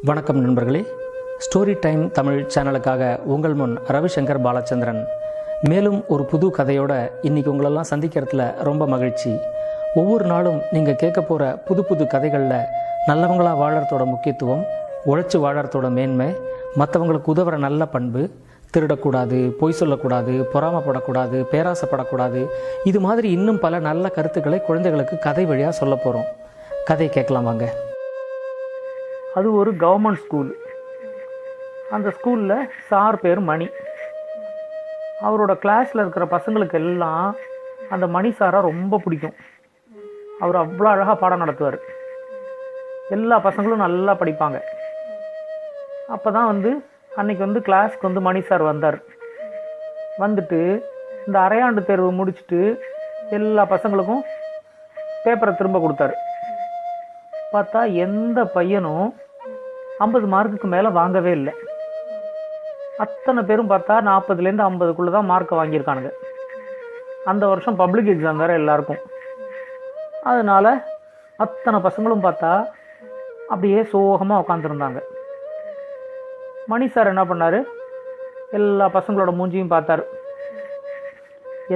வணக்கம் நண்பர்களே, story time Tamil சேனலுக்காக உங்கள் முன் ரவிசங்கர் பாலச்சந்திரன். மேலும் ஒரு புது கதையோட இன்றைக்கி உங்களெல்லாம் சந்திக்கிறதுல ரொம்ப மகிழ்ச்சி. ஒவ்வொரு நாளும் நீங்கள் கேட்க போகிற புது புது கதைகளில் நல்லவங்களாக வாழறதோட முக்கியத்துவம், உழைச்சி வாழறதோட மேன்மை, மற்றவங்களுக்கு உதவுற நல்ல பண்பு, திருடக்கூடாது, பொய் சொல்லக்கூடாது, பொறாமப்படக்கூடாது, பேராசைப்படக்கூடாது, இது மாதிரி இன்னும் பல நல்ல கருத்துக்களை குழந்தைகளுக்கு கதை வழியாக சொல்ல போகிறோம். கதை கேட்கலாம் வாங்க. அது ஒரு கவர்மெண்ட் ஸ்கூல். அந்த ஸ்கூலில் சார் பேர் மணி. அவரோட கிளாஸில் இருக்கிற பசங்களுக்கு எல்லாம் அந்த மணி சாரை ரொம்ப பிடிக்கும். அவர் அவ்வளோ அழகாக பாடம் நடத்துவார். எல்லா பசங்களும் நல்லா படிப்பாங்க. அப்போ தான் அன்றைக்கி கிளாஸ்க்கு மணி சார் வந்தார். வந்துட்டு இந்த அரையாண்டு தேர்வு முடிச்சுட்டு எல்லா பசங்களுக்கும் பேப்பரை திரும்ப கொடுத்தாரு. பார்த்தா எந்த பையனும் 50 மார்க்குக்கு மேலே வாங்கவே இல்லை. அத்தனை பேரும் பார்த்தா 40லேருந்து 50க்குள்ளே தான் மார்க்கை வாங்கியிருக்கானுங்க. அந்த வருஷம் பப்ளிக் எக்ஸாம் வேறு எல்லாருக்கும். அதனால் அத்தனை பசங்களும் பார்த்தா அப்படியே சோகமாக உட்காந்துருந்தாங்க. மணி சார் என்ன பண்ணார், எல்லா பசங்களோட மூஞ்சியும் பார்த்தார்.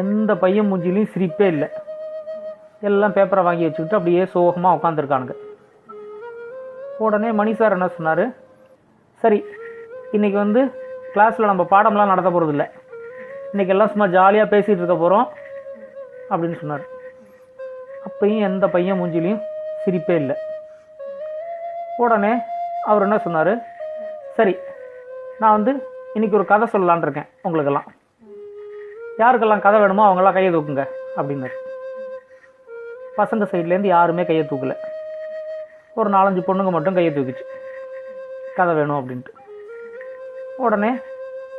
எந்த பையன் மூஞ்சிலையும் சிரிப்பே இல்லை. எல்லாம் பேப்பரை வாங்கி வச்சுக்கிட்டு அப்படியே சோகமாக உட்காந்துருக்கானுங்க. உடனே மணி சார் என்ன சொன்னார், சரி இன்றைக்கி கிளாஸில் நம்ம பாடம்லாம் நடத்த போகிறது இல்லை, இன்றைக்கி எல்லாம் சும்மா ஜாலியாக பேசிகிட்டு இருக்க போகிறோம் அப்படின்னு சொன்னார். அப்பையும் எந்த பையன் மூஞ்சிலையும் சிரிப்பே இல்லை. உடனே அவர் என்ன சொன்னார், சரி நான் இன்றைக்கி ஒரு கதை சொல்லலான் இருக்கேன், உங்களுக்கெல்லாம் யாருக்கெல்லாம் கதை வேணுமோ அவங்கெல்லாம் கையை தூக்குங்க அப்படின்னாரு. பசங்க சைட்லேருந்து யாருமே கையை தூக்கலை. ஒரு 4-5 பொண்ணுங்க மட்டும் கையை தூக்கிச்சு, கதை வேணும் அப்படின்ட்டு. உடனே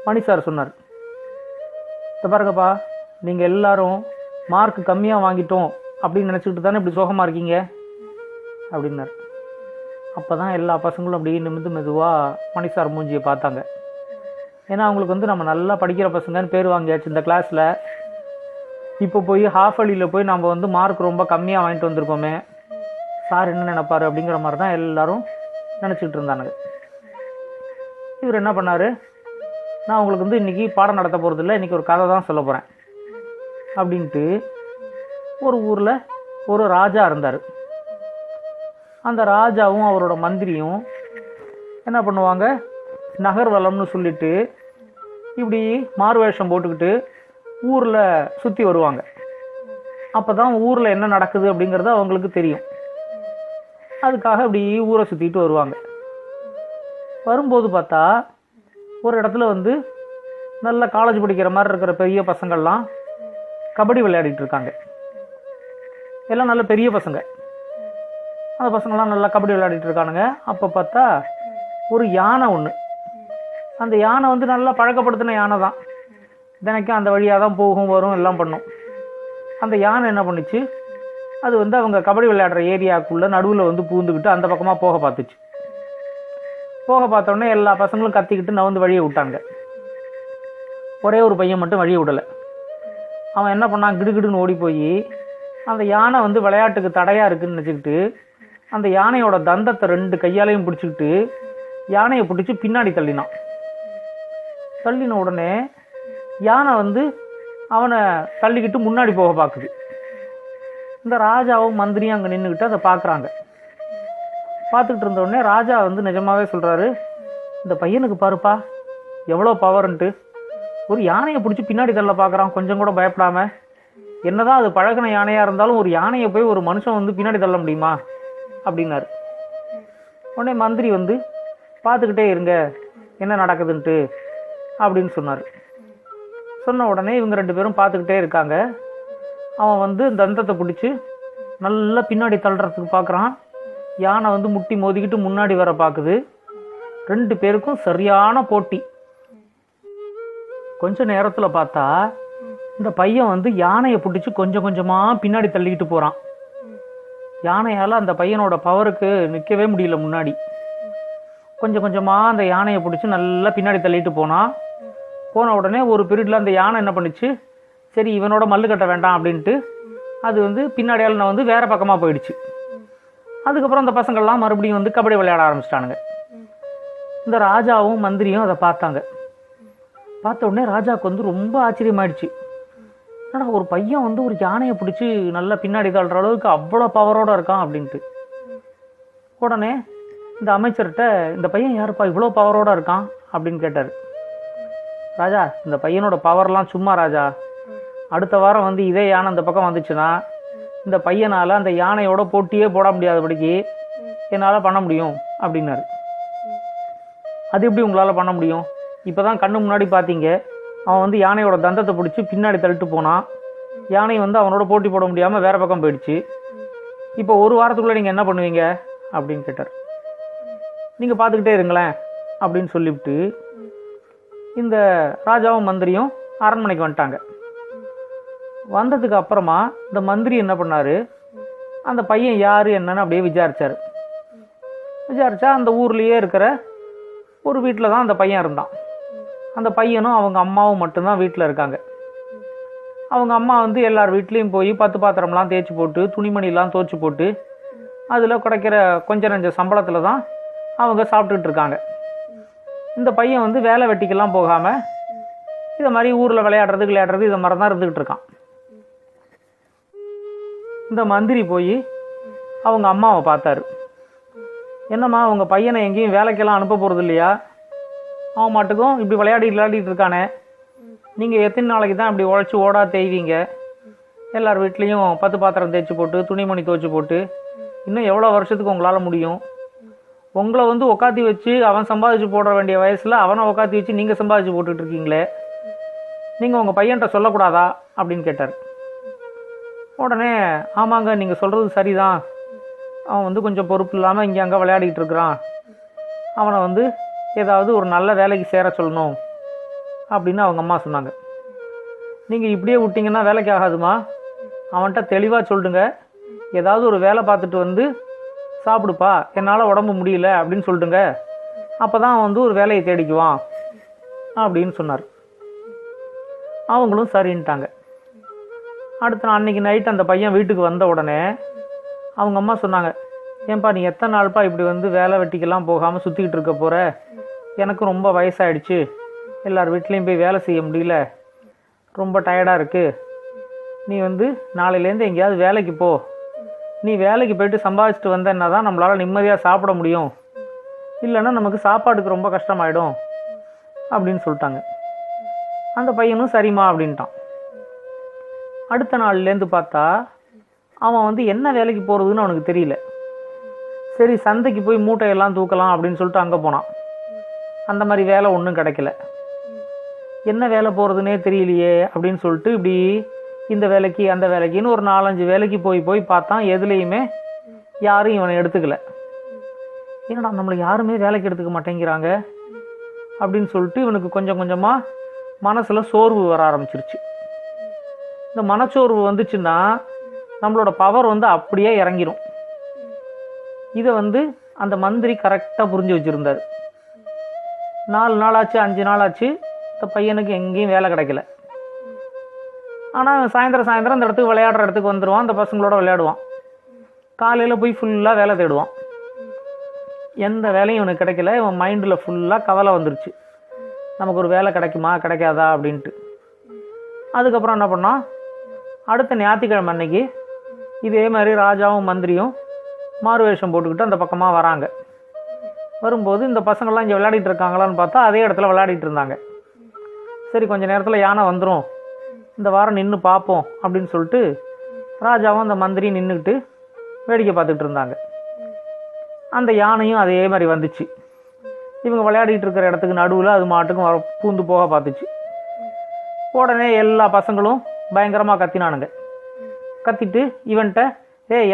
மணி சார் சொன்னார், இதை பாருங்கப்பா, நீங்கள் எல்லாரும் மார்க் கம்மியாக வாங்கிட்டோம் அப்படின்னு நினச்சிக்கிட்டு தானே இப்படி சோகமாக இருக்கீங்க அப்படின்னார். அப்போ தான் எல்லா பசங்களும் அப்படியே நிமிந்து மெதுவாக மணி சார் மூஞ்சியை பார்த்தாங்க. ஏன்னா அவங்களுக்கு நம்ம நல்லா படிக்கிற பசங்கன்னு பேர் வாங்கியாச்சு இந்த கிளாஸில். இப்போ போய் ஹாஃப் அலியில் போய் நம்ம மார்க் ரொம்ப கம்மியாக வாங்கிட்டு வந்திருக்கோமே, சார் என்ன நினைப்பார் அப்படிங்கிற மாதிரி தான் எல்லாரும் நினச்சிக்கிட்டு இருந்தானுங்க. இவர் என்ன பண்ணார், நான் உங்களுக்கு இன்றைக்கி பாடம் நடத்த போகிறதில்ல, இன்றைக்கி ஒரு கதை தான் சொல்ல போகிறேன் அப்படின்ட்டு ஒரு ஊரில் ஒரு ராஜா இருந்தார். அந்த ராஜாவும் அவரோட மந்திரியும் என்ன பண்ணுவாங்க, நகர்வலம்னு சொல்லிட்டு இப்படி மாறுவேஷம் போட்டுக்கிட்டு ஊரில் சுற்றி வருவாங்க. அப்போ தான் ஊரில் என்ன நடக்குது அப்படிங்கிறது அவங்களுக்கு தெரியும். அதுக்காக இப்படி ஊரை சுற்றிட்டு வருவாங்க. வரும்போது பார்த்தா ஒரு இடத்துல நல்ல காலேஜ் படிக்கிற மாதிரி இருக்கிற பெரிய பசங்கள்லாம் கபடி விளையாடிட்டு இருக்காங்க. எல்லாம் நல்ல பெரிய பசங்க. அந்த பசங்கள்லாம் நல்லா கபடி விளையாடிட்டு இருக்கானுங்க. அப்போ பார்த்தா ஒரு யானை ஒன்று, அந்த யானை நல்லா பழக்கப்படுத்தின யானை தான், தினைக்கும் அந்த வழியாக தான் போகும் வரும் எல்லாம் பண்ணும். அந்த யானை என்ன பண்ணுச்சு, அது அவங்க கபடி விளையாடுற ஏரியாவுக்குள்ளே நடுவில் பூந்துக்கிட்டு அந்த பக்கமாக போக பார்த்துச்சு. போக பார்த்தோன்னே எல்லா பசங்களும் கத்திக்கிட்டு நவந்து வழியை விட்டாங்க. ஒரே ஒரு பையன் மட்டும் வழியை விடலை. அவன் என்ன பண்ணான், கிடுகிடுன்னு ஓடி போய் அந்த யானை விளையாட்டுக்கு தடையாக இருக்குதுன்னு நினச்சிக்கிட்டு அந்த யானையோட தந்தத்தை 2 கையாலையும் பிடிச்சிக்கிட்டு யானையை பிடிச்சி பின்னாடி தள்ளினான். தள்ளின உடனே யானை அவனை தள்ளிக்கிட்டு முன்னாடி போக பார்க்குது. இந்த ராஜாவும் மந்திரியும் அங்கே நின்றுக்கிட்டு அதை பார்க்குறாங்க. பார்த்துக்கிட்டு இருந்தோடனே ராஜா நிஜமாகவே சொல்கிறாரு, இந்த பையனுக்கு பாருப்பா எவ்வளோ பவர்ன்ட்டு, ஒரு யானையை பிடிச்சி பின்னாடி தள்ள பார்க்குறான், கொஞ்சம் கூட பயப்படாமல். என்னதான் அது பழகின யானையாக இருந்தாலும் ஒரு யானையை போய் ஒரு மனுஷன் பின்னாடி தள்ள முடியுமா அப்படின்னாரு. உடனே மந்திரி பார்த்துக்கிட்டே இருங்க என்ன நடக்குதுன்ட்டு அப்படின்னு சொன்னார். சொன்ன உடனே இவங்க 2 பேரும் பார்த்துக்கிட்டே இருக்காங்க. அவன் தந்தத்தை பிடிச்சி நல்லா பின்னாடி தள்ளுறதுக்கு பார்க்குறான். யானை முட்டி மோதிக்கிட்டு முன்னாடி வர பார்க்குது. 2 பேருக்கும் சரியான போட்டி. கொஞ்ச நேரத்தில் பார்த்தா இந்த பையன் யானையை பிடிச்சி கொஞ்சம் கொஞ்சமாக பின்னாடி தள்ளிக்கிட்டு போகிறான். யானையால் அந்த பையனோட பவருக்கு நிற்கவே முடியல. முன்னாடி கொஞ்சம் கொஞ்சமாக அந்த யானையை பிடிச்சி நல்லா பின்னாடி தள்ளிட்டு போன உடனே ஒரு பீரியடில் அந்த யானை என்ன பண்ணிச்சு, சரி இவனோட மல்லு கட்ட வேண்டாம் அப்படின்ட்டு அது பின்னாடியால் வேறு பக்கமாக போயிடுச்சு. அதுக்கப்புறம் அந்த பசங்கள்லாம் மறுபடியும் கபடி விளையாட ஆரம்பிச்சிட்டானுங்க. இந்த ராஜாவும் மந்திரியும் அதை பார்த்தாங்க. பார்த்த உடனே ராஜாவுக்கு வந்து ரொம்ப ஆச்சரியமாயிடுச்சு. ஏன்னா ஒரு பையன் வந்து ஒரு யானையை பிடிச்சி நல்லா பின்னாடி தள்ளுற அளவுக்கு அவ்வளோ பவரோடு இருக்கான் அப்படின்ட்டு. உடனே இந்த அமைச்சர்கிட்ட, இந்த பையன் யாருப்பா இவ்வளோ பவரோடு இருக்கான் அப்படின்னு கேட்டார். ராஜா, இந்த பையனோட பவர்லாம் சும்மா ராஜா, அடுத்த வாரம் வந்து இதே யானை இந்த பக்கம் வந்துச்சுன்னா இந்த பையனால் அந்த யானையோட போட்டியே போட முடியாதபடிக்கு என்னால் பண்ண முடியும் அப்படின்னாரு. அது எப்படி உங்களால் பண்ண முடியும்? இப்போ தான் கண்ணு முன்னாடி பார்த்தீங்க, அவன் வந்து யானையோட தந்தத்தை பிடிச்சி பின்னாடி தள்ளிட்டு போனான். யானை வந்து அவனோட போட்டி போட முடியாமல் வேறு பக்கம் போயிடுச்சு. இப்போ ஒரு வாரத்துக்குள்ளே நீங்கள் என்ன பண்ணுவீங்க அப்படின்னு கேட்டார். நீங்கள் பார்த்துக்கிட்டே இருங்களேன் அப்படின்னு சொல்லிவிட்டு இந்த ராஜாவும் மந்திரியும் அரண்மனைக்கு வந்துட்டாங்க. வந்ததுக்கு அப்புறமா இந்த மந்திரி என்ன பண்ணார், அந்த பையன் யார் என்னன்னு அப்படியே விசாரித்தார். விசாரித்தா அந்த ஊர்லேயே இருக்கிற ஒரு வீட்டில் தான் அந்த பையன் இருந்தான். அந்த பையனும் அவங்க அம்மாவும் மட்டும்தான் வீட்டில் இருக்காங்க. அவங்க அம்மா வந்து எல்லார் வீட்லேயும் போய் 10 பாத்திரம்லாம் தேய்ச்சி போட்டு துணிமணிலாம் துவைச்சி போட்டு அதில் கிடைக்கிற கொஞ்சம் நஞ்ச சம்பளத்தில் தான் அவங்க சாப்பிட்டுட்டு இருக்காங்க. இந்த பையன் வந்து வேலை வெட்டிக்கெல்லாம் போகாமல் இதை மாதிரி ஊரில் விளையாடுறது இதை மாதிரி தான் இருந்துக்கிட்டு இருக்கான். இந்த மந்திரி போய் அவங்க அம்மாவை பார்த்தாரு. என்னம்மா, உங்கள் பையனை எங்கேயும் வேலைக்கெல்லாம் அனுப்ப போகிறது இல்லையா? அவன் மாட்டுக்கும் இப்படி விளையாடிட்டு இருக்கானே, நீங்கள் எத்தனை நாளைக்கு தான் இப்படி உழைச்சி ஓடா தேய்வீங்க? எல்லார் வீட்லேயும் 10 பாத்திரம் தேய்ச்சி போட்டு துணிமணி துவைச்சி போட்டு இன்னும் எவ்வளோ வருஷத்துக்கு உங்களால் முடியும்? உங்களை வந்து உக்காத்தி வச்சு அவன் சம்பாதிச்சு போட வேண்டிய வயசில் அவனை உக்காத்தி வச்சு நீங்கள் சம்பாதிச்சு போட்டுட்டு இருக்கீங்களே, நீங்கள் உங்கள் பையன்கிட்ட சொல்லக்கூடாதா அப்படின்னு கேட்டார். உடனே, ஆமாங்க, நீங்கள் சொல்கிறது சரிதான், அவன் வந்து கொஞ்சம் பொறுப்பு இல்லாமல் இங்கே அங்கே விளையாடிக்கிட்டு இருக்கிறான், அவனை வந்து ஏதாவது ஒரு நல்ல வேலைக்கு சேர சொல்லணும் அப்படின்னு அவங்க அம்மா சொன்னாங்க. நீங்கள் இப்படியே விட்டிங்கன்னா வேலைக்கு ஆகாதுமா, அவன்கிட்ட தெளிவாக சொல்லிடுங்க, ஏதாவது ஒரு வேலை பார்த்துட்டு வந்து சாப்பிடுப்பா, என்னால் உடம்பு முடியல அப்படின்னு சொல்லிட்டுங்க, அப்போ தான் அவன் வந்து ஒரு வேலையை தேடிக்குவான் அப்படின்னு சொன்னார். அவங்களும் சரின்ட்டாங்க. அடுத்த நாள் அன்றைக்கி நைட் அந்த பையன் வீட்டுக்கு வந்த உடனே அவங்க அம்மா சொன்னாங்க, ஏன்பா நீ எத்தனை நாள்ப்பா இப்படி வந்து வேலை வெட்டிக்கெல்லாம் போகாமல் சுற்றிக்கிட்டு இருக்க போகிற? எனக்கு ரொம்ப வயசாகிடுச்சு, எல்லார் வீட்லேயும் போய் வேலை செய்ய முடியல, ரொம்ப டயர்டாக இருக்குது, நீ வந்து நாளையிலேருந்து எங்கேயாவது வேலைக்கு போ, நீ வேலைக்கு போயிட்டு சம்பாதிச்சுட்டு வந்தேன்னா தான் நம்மளால் நிம்மதியாக சாப்பிட முடியும், இல்லைன்னா நமக்கு சாப்பாட்டுக்கு ரொம்ப கஷ்டமாயிடும் அப்படின்னு சொல்லிட்டாங்க. அந்த பையனும் சரிம்மா அப்படின்ட்டான். அடுத்த நாள்லேருந்து பார்த்தா அவன் வந்து என்ன வேலைக்கு போகிறதுன்னு அவனுக்கு தெரியல. சரி, சந்தைக்கு போய் மூட்டையெல்லாம் தூக்கலாம் அப்படின்னு சொல்லிட்டு அங்கே போனான். அந்த மாதிரி வேலை ஒன்றும் கிடைக்கல. என்ன வேலை போகிறதுனே தெரியலையே அப்படின்னு சொல்லிட்டு இப்படி இந்த வேலைக்கு அந்த வேலைக்குன்னு ஒரு 4-5 வேலைக்கு போய் பார்த்தான். எதுலேயுமே யாரும் இவனை எடுத்துக்கல. ஏன்னா நம்மளை யாருமே வேலைக்கு எடுத்துக்க மாட்டேங்கிறாங்க அப்படின்னு சொல்லிட்டு இவனுக்கு கொஞ்சம் கொஞ்சமாக மனசில் சோர்வு வர ஆரம்பிச்சிருச்சு. இந்த மனச்சோர்வு வந்துச்சுன்னா நம்மளோட பவர் வந்து அப்படியே இறங்கிடும். இதை வந்து அந்த மந்திரி கரெக்டாக புரிஞ்சு வச்சுருந்தார். 4 நாளாச்சு 5 நாளாச்சு இந்த பையனுக்கு எங்கேயும் வேலை கிடைக்கல. ஆனால் சாயந்தரம் இந்த இடத்துக்கு விளையாடுற இடத்துக்கு வந்துடுவான், அந்த பசங்களோட விளையாடுவான். காலையில் போய் ஃபுல்லாக வேலை தேடுவான். எந்த வேலையும் இவனுக்கு கிடைக்கல. இவன் மைண்டில் ஃபுல்லாக கவலை வந்துருச்சு, நமக்கு ஒரு வேலை கிடைக்குமா கிடைக்காதா அப்படின்ட்டு. அதுக்கப்புறம் என்ன பண்ணான், அடுத்த ஞாயிற்றுக்கிழமை அன்னைக்கு இதே மாதிரி ராஜாவும் மந்திரியும் மாறு வேஷம் போட்டுக்கிட்டு அந்த பக்கமாக வராங்க. வரும்போது இந்த பசங்கள்லாம் இங்கே விளையாடிட்டு இருக்காங்களான்னு பார்த்தா அதே இடத்துல விளையாடிட்டு இருந்தாங்க. சரி, கொஞ்சம் நேரத்தில் யானை வந்துடும், இந்த வாரம் நின்று பார்ப்போம் அப்படின்னு சொல்லிட்டு ராஜாவும் அந்த மந்திரி நின்றுக்கிட்டு வேடிக்கை பார்த்துக்கிட்டு இருந்தாங்க. அந்த யானையும் அதே மாதிரி வந்துச்சு. இவங்க விளையாடிட்டு இருக்கிற இடத்துக்கு நடுவில் அது மாட்டுக்கும் பூந்து போக பார்த்துச்சு. உடனே எல்லா பசங்களும் பயங்கரமாக கத்தினானுங்க. கத்திட்டு இவன்கிட்ட,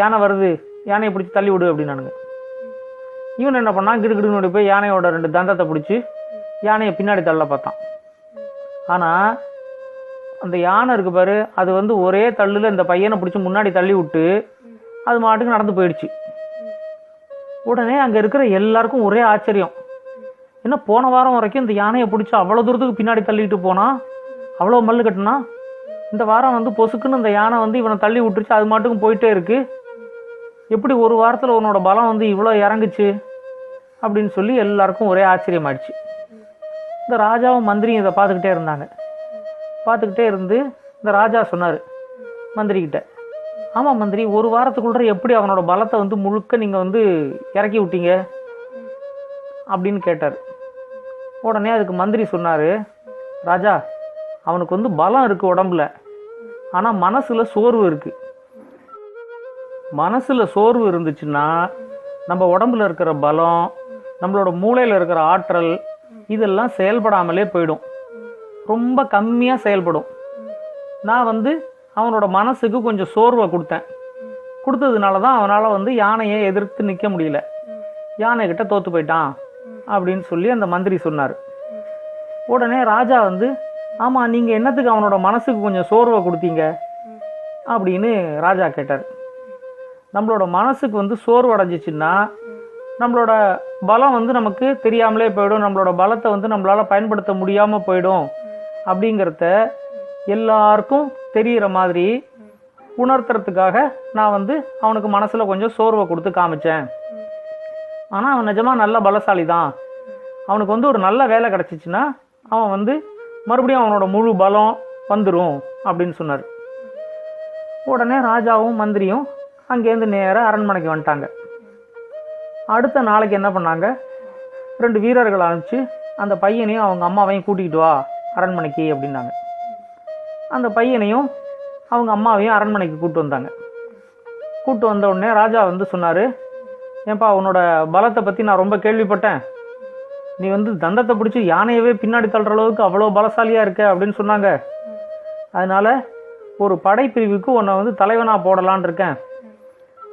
யானை வருது, யானையை பிடிச்சி தள்ளி விடு அப்படின்னானுங்க. இவன் என்ன பண்ணான், கிடுகிடுன்னு போய் யானையோட 2 தந்தத்தை பிடிச்சி யானையை பின்னாடி தள்ள பார்த்தான். ஆனால் அந்த யானை இருக்கு பாரு, அது வந்து ஒரே தள்ளில் இந்த பையனை பிடிச்சி முன்னாடி தள்ளி விட்டு அது மாட்டுக்கு நடந்து போயிடுச்சு. உடனே அங்கே இருக்கிற எல்லாருக்கும் ஒரே ஆச்சரியம். என்ன, போன வாரம் வரைக்கும் இந்த யானையை பிடிச்சி அவ்வளோ தூரத்துக்கு பின்னாடி தள்ளிட்டு போனால், அவ்வளோ மல்லு கட்டினா, இந்த வாரம் வந்து பொசுக்குன்னு இந்த யானை வந்து இவனை தள்ளி விட்டுருச்சு, அது மாட்டுக்கும் போயிட்டே இருக்கு. எப்படி ஒரு வாரத்தில் உன்னோட பலம் வந்து இவ்வளோ இறங்குச்சு அப்படின்னு சொல்லி எல்லாருக்கும் ஒரே ஆச்சரியமாயிடுச்சு. இந்த ராஜாவும் மந்திரியும் இதை பார்த்துக்கிட்டே இருந்தாங்க. பார்த்துக்கிட்டே இருந்து இந்த ராஜா சொன்னார் மந்திரிக்கிட்ட, ஆமாம் மந்திரி, ஒரு வாரத்துக்குள்ள எப்படி அவனோட பலத்தை வந்து முழுக்க நீங்கள் வந்து இறக்கி விட்டீங்க அப்படின்னு கேட்டார். உடனே அதுக்கு மந்திரி சொன்னார், ராஜா, அவனுக்கு வந்து பலம் இருக்குது உடம்புல, ஆனால் மனசில் சோர்வு இருக்குது. மனசில் சோர்வு இருந்துச்சுன்னா நம்ம உடம்புல இருக்கிற பலம், நம்மளோட மூளையில் இருக்கிற ஆற்றல் இதெல்லாம் செயல்படாமலே போயிடும், ரொம்ப கம்மியாக செயல்படும். நான் வந்து அவனோட மனசுக்கு கொஞ்சம் சோர்வை கொடுத்ததுனால தான் அவனால் வந்து யானையை எதிர்த்து நிற்க முடியல, யானைக்கிட்ட தோற்று போயிட்டான் அப்படின்னு சொல்லி அந்த மந்திரி சொன்னார். உடனே ராஜா வந்து, ஆமாம், நீங்கள் என்னத்துக்கு அவனோட மனசுக்கு கொஞ்சம் சோர்வை கொடுத்தீங்க அப்படின்னு ராஜா கேட்டார். நம்மளோட மனசுக்கு வந்து சோர்வு அடைஞ்சிச்சின்னா நம்மளோட பலம் வந்து நமக்கு தெரியாமலே போயிடும், நம்மளோட பலத்தை வந்து நம்மளால் பயன்படுத்த முடியாமல் போயிடும் அப்படிங்கிறத எல்லாருக்கும் தெரிகிற மாதிரி உணர்த்துறதுக்காக நான் வந்து அவனுக்கு மனசில் கொஞ்சம் சோர்வை கொடுத்து காமிச்சேன். ஆனால் அவன் நிஜமாக நல்ல பலசாலி தான், அவனுக்கு வந்து ஒரு நல்ல வேலை கிடச்சிச்சின்னா அவன் வந்து மறுபடியும் அவனோட முழு பலம் வந்துடும் அப்படின்னு சொன்னார். உடனே ராஜாவும் மந்திரியும் அங்கேருந்து நேராக அரண்மனைக்கு வந்துட்டாங்க. அடுத்த நாளைக்கு என்ன பண்ணாங்க, 2 வீரர்கள் அனுப்பிச்சு அந்த பையனையும் அவங்க அம்மாவையும் கூட்டிகிட்டு வா அரண்மனைக்கு அப்படின்னாங்க. அந்த பையனையும் அவங்க அம்மாவையும் அரண்மனைக்கு கூப்பிட்டு வந்தாங்க. கூப்பிட்டு வந்த உடனே ராஜா வந்து சொன்னார், ஏன்பா, உன்னோட பலத்தை பற்றி நான் ரொம்ப கேள்விப்பட்டேன், நீ வந்து தந்தத்தை பிடிச்சி யானையவே பின்னாடி தள்ளுற அளவுக்கு அவ்வளோ பலசாலியாக இருக்க அப்படின்னு சொன்னாங்க. அதனால் ஒரு படைப்பிரிவுக்கு உன்னை வந்து தலைவனாக போடலான் இருக்கேன்.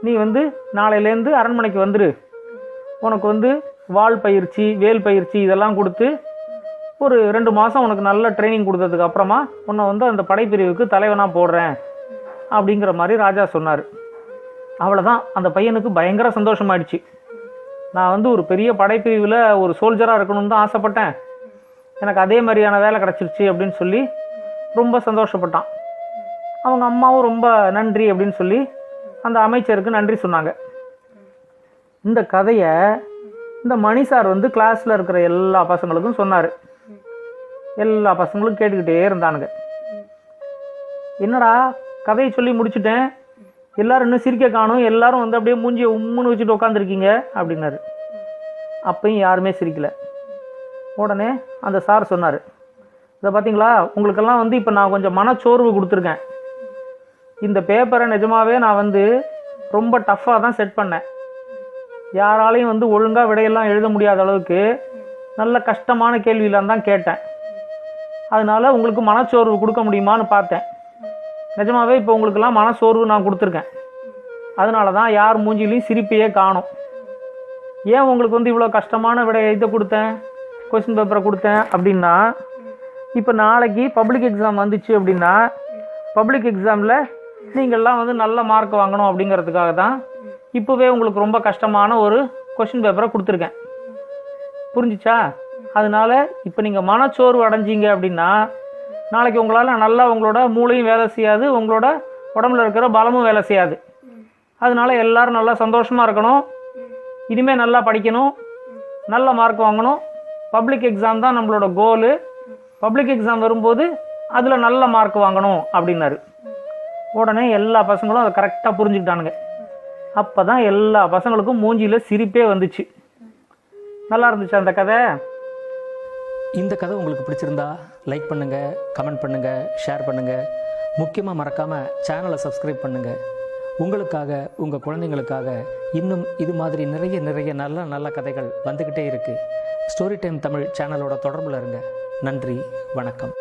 நீ வந்து நாளையிலேருந்து அரண்மனைக்கு வந்துரு, உனக்கு வந்து வாள் பயிற்சி, வேல் பயிற்சி இதெல்லாம் கொடுத்து ஒரு 2 மாதம் உனக்கு நல்ல ட்ரைனிங் கொடுத்ததுக்கு அப்புறமா உன்னை வந்து அந்த படைப்பிரிவுக்கு தலைவனாக போடுறேன் அப்படிங்கிற மாதிரி ராஜா சொன்னார். அவ்வளோதான், அந்த பையனுக்கு பயங்கர சந்தோஷமாயிடுச்சு. நான் வந்து ஒரு பெரிய படைப்பிரிவில் ஒரு சோல்ஜராக இருக்கணும்னு தான் ஆசைப்பட்டேன், எனக்கு அதே மாதிரியான வேலை கிடச்சிருச்சு அப்படின்னு சொல்லி ரொம்ப சந்தோஷப்பட்டான். அவங்க அம்மாவும் ரொம்ப நன்றி அப்படின்னு சொல்லி அந்த அமைச்சருக்கு நன்றி சொன்னாங்க. இந்த கதையை இந்த மணி சார் வந்து கிளாஸில் இருக்கிற எல்லா பசங்களுக்கும் சொன்னார். எல்லா பசங்களும் கேட்டுக்கிட்டே இருந்தானுங்க. என்னடா, கதையை சொல்லி முடிச்சுட்டேன், எல்லாரும் இன்னும் சிரிக்க காணும், எல்லாரும் வந்து அப்படியே மூஞ்சியை உம்முன்னு வச்சுட்டு உட்காந்துருக்கீங்க அப்படின்னாரு. அப்பயும் யாருமே சிரிக்கல. உடனே அந்த சார் சொன்னார், இதை பார்த்தீங்களா, உங்களுக்கெல்லாம் வந்து இப்போ நான் கொஞ்சம் மனச்சோர்வு கொடுத்துருக்கேன். இந்த பேப்பரை நிஜமாவே நான் வந்து ரொம்ப டஃப்பாக தான் செட் பண்ணேன், யாராலையும் வந்து ஒழுங்காக விடையெல்லாம் எழுத முடியாத அளவுக்கு நல்ல கஷ்டமான கேள்வியெல்லாம் தான் கேட்டேன். அதனால உங்களுக்கு மனச்சோர்வு கொடுக்க முடியுமான்னு பார்த்தேன். நிஜமாவே இப்போ உங்களுக்கெல்லாம் மனச்சோர்வு நான் கொடுத்துருக்கேன். அதனால தான் யார் மூஞ்சிலையும் சிரிப்பையே காணும். ஏன் உங்களுக்கு வந்து இவ்வளோ கஷ்டமான இதை கொடுத்தேன், கொஸ்டின் பேப்பரை கொடுத்தேன் அப்படின்னா, இப்போ நாளைக்கு பப்ளிக் எக்ஸாம் வந்துச்சு அப்படின்னா பப்ளிக் எக்ஸாமில் நீங்கள்லாம் வந்து நல்ல மார்க் வாங்கணும் அப்படிங்கிறதுக்காக தான் இப்போவே உங்களுக்கு ரொம்ப கஷ்டமான ஒரு கொஸ்டின் பேப்பரை கொடுத்துருக்கேன். புரிஞ்சிச்சா? அதனால இப்போ நீங்கள் மனச்சோர்வு அடைஞ்சிங்க அப்படின்னா நாளைக்கு உங்களால் நல்லா உங்களோட மூளையும் வேலை செய்யாது, உங்களோட உடம்புல இருக்கிற பலமும் வேலை செய்யாது. அதனால எல்லோரும் நல்லா சந்தோஷமாக இருக்கணும், இனிமேல் நல்லா படிக்கணும், நல்ல மார்க் வாங்கணும். பப்ளிக் எக்ஸாம் தான் நம்மளோட கோலு. பப்ளிக் எக்ஸாம் வரும்போது அதில் நல்ல மார்க் வாங்கணும் அப்படின்னாரு. உடனே எல்லா பசங்களும் அதை கரெக்டாக புரிஞ்சுக்கிட்டானுங்க. அப்போ தான் எல்லா பசங்களுக்கும் மூஞ்சியில் சிரிப்பே வந்துச்சு. நல்லா இருந்துச்சு அந்த கதை. இந்த கதை உங்களுக்கு பிடிச்சிருந்தா லைக் பண்ணுங்கள், கமெண்ட் பண்ணுங்கள், ஷேர் பண்ணுங்கள். முக்கியமாக மறக்காமல் சேனலை சப்ஸ்கிரைப் பண்ணுங்கள். உங்களுக்காக, உங்கள் குழந்தைங்களுக்காக இன்னும் இது மாதிரி நிறைய நல்ல நல்ல கதைகள் வந்துக்கிட்டே இருக்குது. ஸ்டோரி டைம் தமிழ் சேனலோட தொடர்பில் இருங்க. நன்றி, வணக்கம்.